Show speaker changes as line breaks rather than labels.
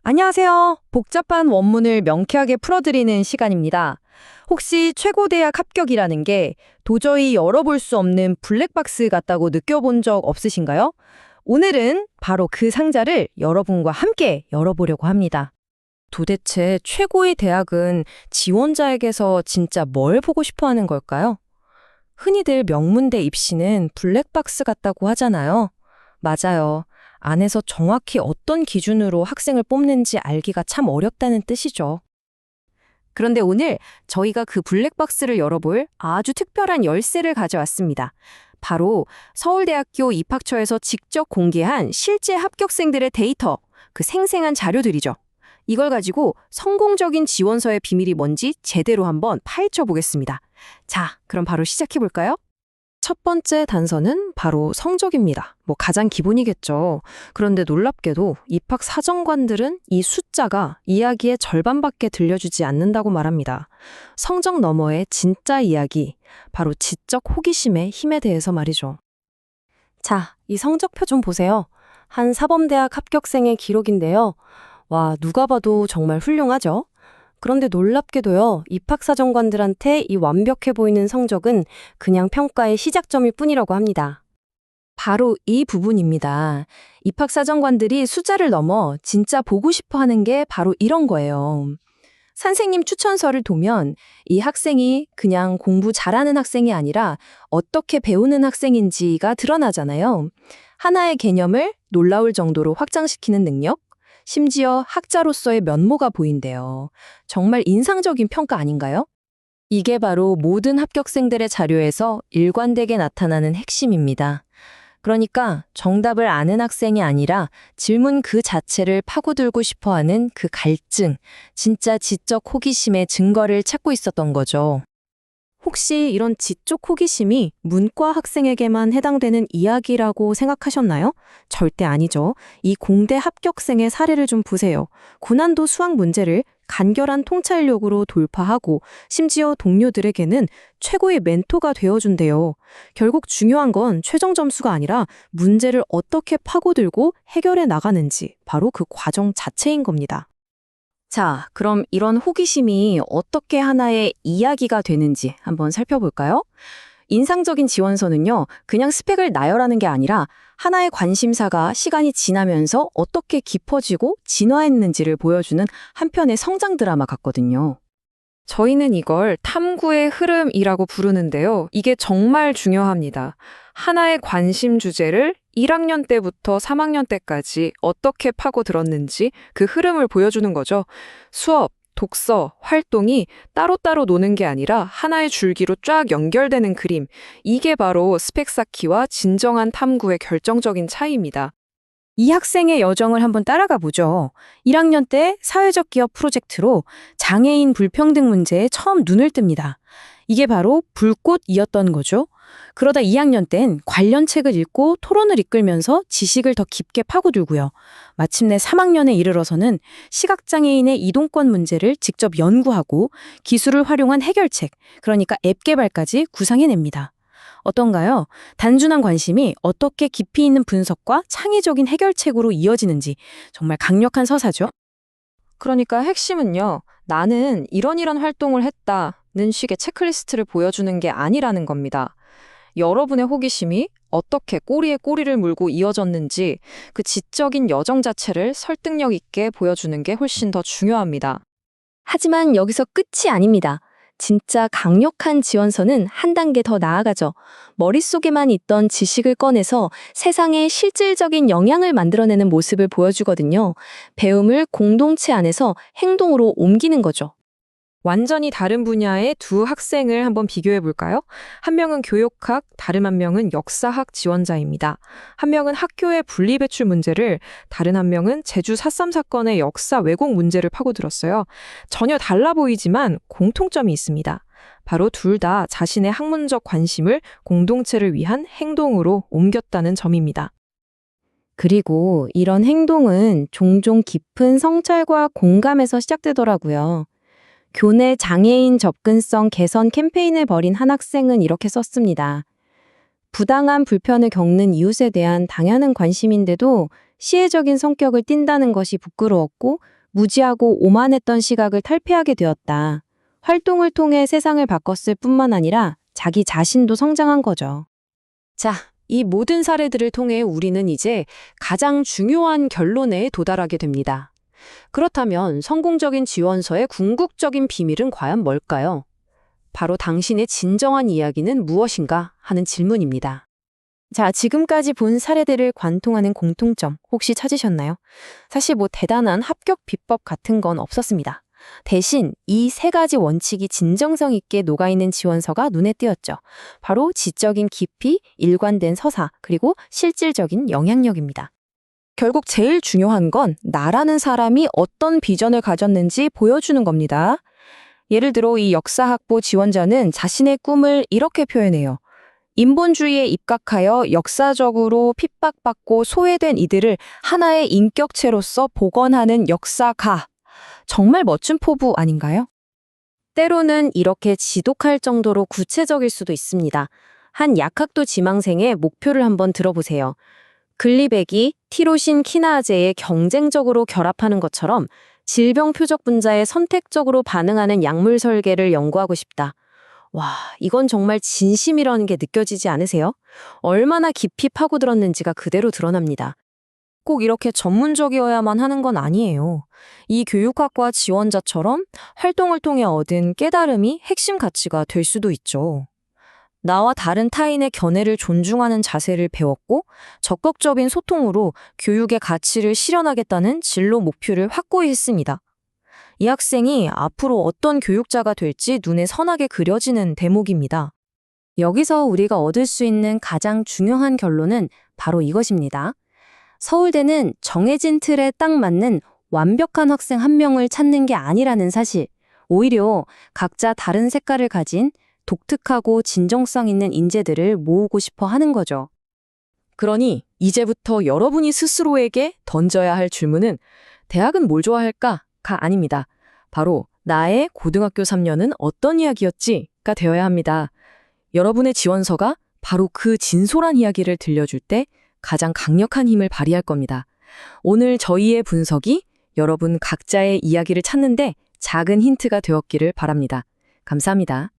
안녕하세요. 복잡한 원문을 명쾌하게 풀어드리는 시간입니다. 혹시 최고대학 합격이라는 게 도저히 열어볼 수 없는 블랙박스 같다고 느껴본 적 없으신가요? 오늘은 바로 그 상자를 여러분과 함께 열어보려고 합니다. 도대체 최고의 대학은 지원자에게서 진짜 뭘 보고 싶어 하는 걸까요? 흔히들 명문대 입시는 블랙박스 같다고 하잖아요. 맞아요. 안에서 정확히 어떤 기준으로 학생을 뽑는지 알기가 참 어렵다는 뜻이죠. 그런데 오늘 저희가 그 블랙박스를 열어볼 아주 특별한 열쇠를 가져왔습니다. 바로 서울대학교 입학처에서 직접 공개한 실제 합격생들의 데이터, 그 생생한 자료들이죠. 이걸 가지고 성공적인 지원서의 비밀이 뭔지 제대로 한번 파헤쳐 보겠습니다. 자, 그럼 바로 시작해 볼까요? 첫 번째 단서는 바로 성적입니다. 가장 기본이겠죠. 그런데 놀랍게도 입학 사정관들은 이 숫자가 이야기의 절반밖에 들려주지 않는다고 말합니다. 성적 너머의 진짜 이야기, 바로 지적 호기심의 힘에 대해서 말이죠. 자, 이 성적표 좀 보세요. 한 사범대학 합격생의 기록인데요. 와, 누가 봐도 정말 훌륭하죠? 그런데 놀랍게도요, 입학사정관들한테 이 완벽해 보이는 성적은 그냥 평가의 시작점일 뿐이라고 합니다. 바로 이 부분입니다. 입학사정관들이 숫자를 넘어 진짜 보고 싶어 하는 게 바로 이런 거예요. 선생님 추천서를 보면 이 학생이 그냥 공부 잘하는 학생이 아니라 어떻게 배우는 학생인지가 드러나잖아요. 하나의 개념을 놀라울 정도로 확장시키는 능력? 심지어 학자로서의 면모가 보인대요. 정말 인상적인 평가 아닌가요? 이게 바로 모든 합격생들의 자료에서 일관되게 나타나는 핵심입니다. 그러니까 정답을 아는 학생이 아니라 질문 그 자체를 파고들고 싶어하는 그 갈증, 진짜 지적 호기심의 증거를 찾고 있었던 거죠. 혹시 이런 지적 호기심이 문과 학생에게만 해당되는 이야기라고 생각하셨나요? 절대 아니죠. 이 공대 합격생의 사례를 좀 보세요. 고난도 수학 문제를 간결한 통찰력으로 돌파하고 심지어 동료들에게는 최고의 멘토가 되어준대요. 결국 중요한 건 최종 점수가 아니라 문제를 어떻게 파고들고 해결해 나가는지 바로 그 과정 자체인 겁니다. 자, 그럼 이런 호기심이 어떻게 하나의 이야기가 되는지 한번 살펴볼까요? 인상적인 지원서는요, 그냥 스펙을 나열하는 게 아니라 하나의 관심사가 시간이 지나면서 어떻게 깊어지고 진화했는지를 보여주는 한편의 성장 드라마 같거든요. 저희는 이걸 탐구의 흐름이라고 부르는데요. 이게 정말 중요합니다. 하나의 관심 주제를 1학년 때부터 3학년 때까지 어떻게 파고들었는지 그 흐름을 보여주는 거죠. 수업, 독서, 활동이 따로따로 노는 게 아니라 하나의 줄기로 쫙 연결되는 그림. 이게 바로 스펙 쌓기와 진정한 탐구의 결정적인 차이입니다. 이 학생의 여정을 한번 따라가 보죠. 1학년 때 사회적 기업 프로젝트로 장애인 불평등 문제에 처음 눈을 뜹니다. 이게 바로 불꽃이었던 거죠. 그러다 2학년 땐 관련 책을 읽고 토론을 이끌면서 지식을 더 깊게 파고들고요. 마침내 3학년에 이르러서는 시각장애인의 이동권 문제를 직접 연구하고 기술을 활용한 해결책, 그러니까 앱 개발까지 구상해냅니다. 어떤가요? 단순한 관심이 어떻게 깊이 있는 분석과 창의적인 해결책으로 이어지는지 정말 강력한 서사죠. 그러니까 핵심은요, 나는 이런 활동을 했다는 식의 체크리스트를 보여주는 게 아니라는 겁니다. 여러분의 호기심이 어떻게 꼬리에 꼬리를 물고 이어졌는지 그 지적인 여정 자체를 설득력 있게 보여주는 게 훨씬 더 중요합니다. 하지만 여기서 끝이 아닙니다. 진짜 강력한 지원서는 한 단계 더 나아가죠. 머릿속에만 있던 지식을 꺼내서 세상에 실질적인 영향을 만들어내는 모습을 보여주거든요. 배움을 공동체 안에서 행동으로 옮기는 거죠. 완전히 다른 분야의 두 학생을 한번 비교해 볼까요? 한 명은 교육학, 다른 한 명은 역사학 지원자입니다. 한 명은 학교의 분리배출 문제를, 다른 한 명은 제주 4.3 사건의 역사 왜곡 문제를 파고들었어요. 전혀 달라 보이지만 공통점이 있습니다. 바로 둘 다 자신의 학문적 관심을 공동체를 위한 행동으로 옮겼다는 점입니다. 그리고 이런 행동은 종종 깊은 성찰과 공감에서 시작되더라고요. 교내 장애인 접근성 개선 캠페인을 벌인 한 학생은 이렇게 썼습니다. 부당한 불편을 겪는 이웃에 대한 당연한 관심인데도
시혜적인 성격을 띈다는 것이 부끄러웠고 무지하고 오만했던 시각을 탈피하게 되었다. 활동을 통해 세상을 바꿨을 뿐만 아니라 자기 자신도 성장한 거죠.
자, 이 모든 사례들을 통해 우리는 이제 가장 중요한 결론에 도달하게 됩니다. 그렇다면 성공적인 지원서의 궁극적인 비밀은 과연 뭘까요? 바로 당신의 진정한 이야기는 무엇인가 하는 질문입니다.
자, 지금까지 본 사례들을 관통하는 공통점 혹시 찾으셨나요? 사실 대단한 합격 비법 같은 건 없었습니다. 대신 이 세 가지 원칙이 진정성 있게 녹아있는 지원서가 눈에 띄었죠. 바로 지적인 깊이, 일관된 서사, 그리고 실질적인 영향력입니다.
결국 제일 중요한 건 나라는 사람이 어떤 비전을 가졌는지 보여주는 겁니다. 예를 들어 이 역사학부 지원자는 자신의 꿈을 이렇게 표현해요. 인본주의에 입각하여 역사적으로 핍박받고 소외된 이들을 하나의 인격체로서 복원하는 역사가. 정말 멋진 포부 아닌가요?
때로는 이렇게 지독할 정도로 구체적일 수도 있습니다. 한 약학도 지망생의 목표를 한번 들어보세요. 글리백이 티로신 키나아제에 경쟁적으로 결합하는 것처럼 질병 표적 분자에 선택적으로 반응하는 약물 설계를 연구하고 싶다. 와, 이건 정말 진심이라는 게 느껴지지 않으세요? 얼마나 깊이 파고들었는지가 그대로 드러납니다.
꼭 이렇게 전문적이어야만 하는 건 아니에요. 이 교육학과 지원자처럼 활동을 통해 얻은 깨달음이 핵심 가치가 될 수도 있죠. 나와 다른 타인의 견해를 존중하는 자세를 배웠고 적극적인 소통으로 교육의 가치를 실현하겠다는 진로 목표를 확고히 했습니다. 이 학생이 앞으로 어떤 교육자가 될지 눈에 선하게 그려지는 대목입니다.
여기서 우리가 얻을 수 있는 가장 중요한 결론은 바로 이것입니다. 서울대는 정해진 틀에 딱 맞는 완벽한 학생 한 명을 찾는 게 아니라는 사실, 오히려 각자 다른 색깔을 가진 독특하고 진정성 있는 인재들을 모으고 싶어 하는 거죠.
그러니 이제부터 여러분이 스스로에게 던져야 할 질문은 대학은 뭘 좋아할까가 아닙니다. 바로 나의 고등학교 3년은 어떤 이야기였지가 되어야 합니다. 여러분의 지원서가 바로 그 진솔한 이야기를 들려줄 때 가장 강력한 힘을 발휘할 겁니다. 오늘 저희의 분석이 여러분 각자의 이야기를 찾는데 작은 힌트가 되었기를 바랍니다. 감사합니다.